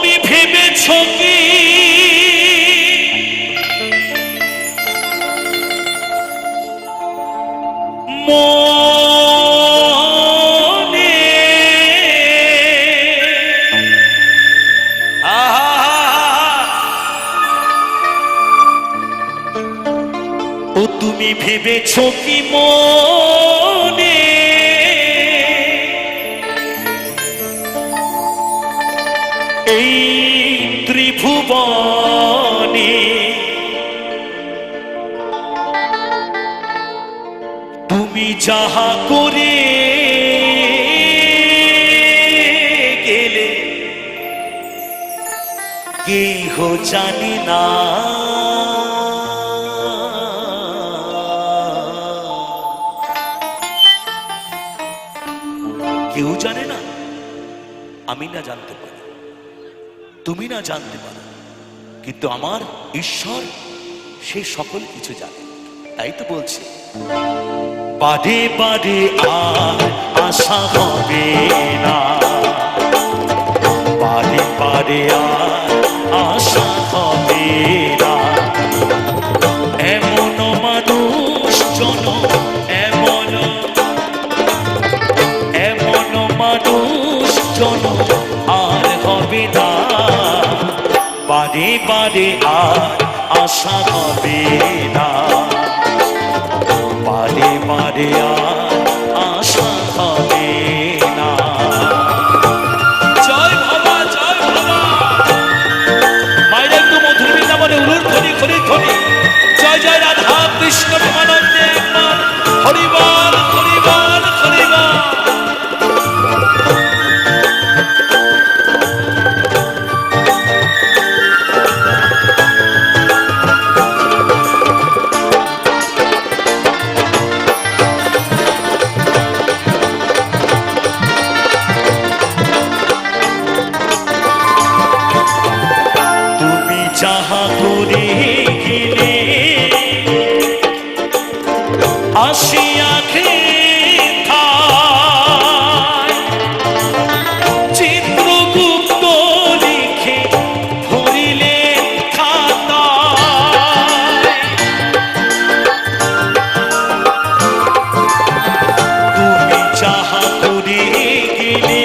তুমি ভেবেছ কি মনে ও তুমি ভেবেছ কি মনে এই ত্রিভুবনে তুমি যাহা করে গেলে কেহ জানে না কেউ জানে না আমি না জানতে পারি তুমি না জানতে পারো কিন্তু আমার ঈশ্বর সেই সকল কিছু জানে তাই তো বলছে বাদে বাদে আর আশা হবে না বাদে বাদে আর আশা হবে না এমন মানুষ জন এমন মানুষ জন আর হবে না বাদে বাদে আর আশা হবে না বাদে বাদে আর আশা হবে না জয় বাবা মায়ের একটু মধুর বৃন্দাবনে উলুর ধ্বনি খনির ধ্বনি জয় জয় রাধা কৃষ্ণ প্রেমানন্দে একবার হরিবল হরিবল হরিবল যাহা করে গেলে আসিয়া চিত্রগুপ্ত লিখে ভরিলে খাতায় তুমি যাহা করে গেলে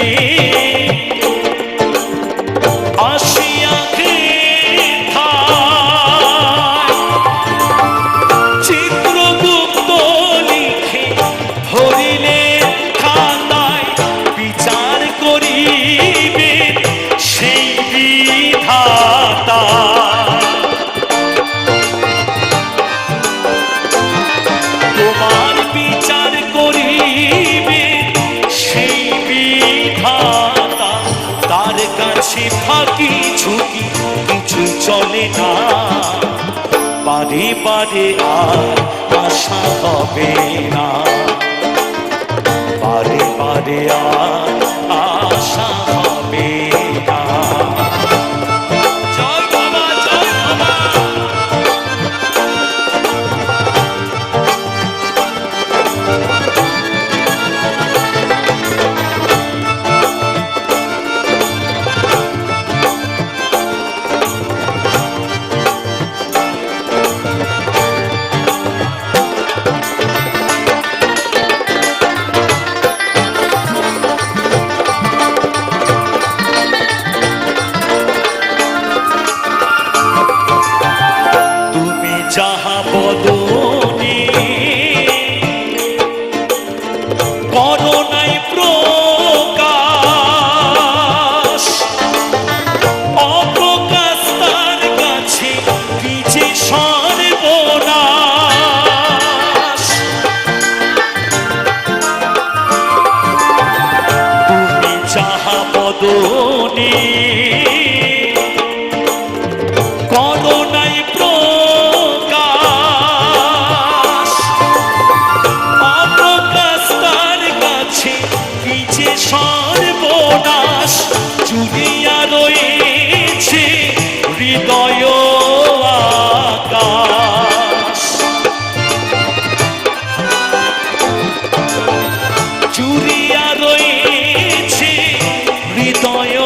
আসিয়া তোমার বিচার করিবে সেই বিধাতা তার কাছে ফাঁকি ঝুঁকি কিছু চলে না বারে বারে আর আশা হবে না বারে বারে আর আশা হবে না যাহা বদনে করো নাই প্রকাশ অপ্রকাশ তার কাছে কি যে সর্বনাশ তুমি যাহা বদনে করো নাই সর্বনাশ জুড়িয়া রয়েছে হৃদয় আকাশ জুড়িয়া রয়েছে হৃদয়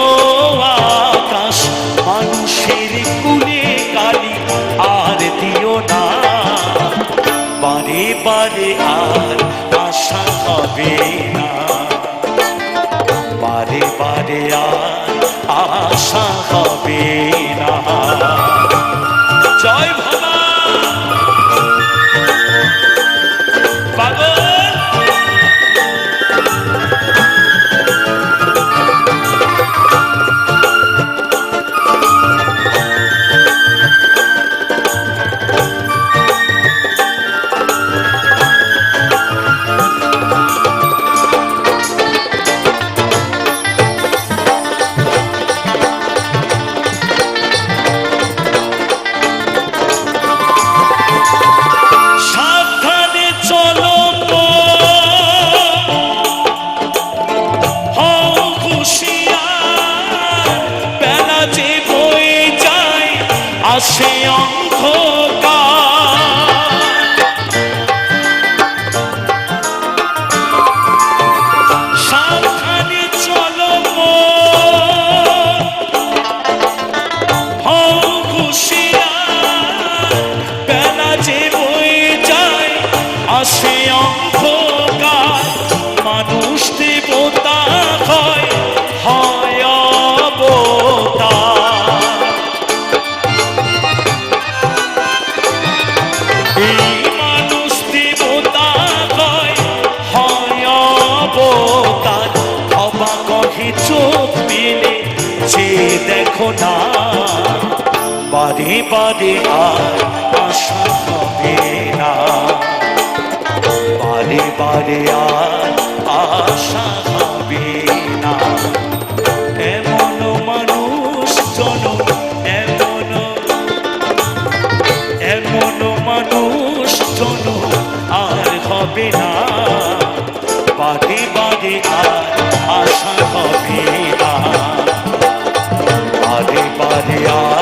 রেখো না, বারে বারে আর আশা হবে না, বারে বারে আর আশা হবে না। এমন মানুষ জনম, এমন মানুষ জনম আর হবে না, বারে বারে আর আশা হবে না, বারে বারে আর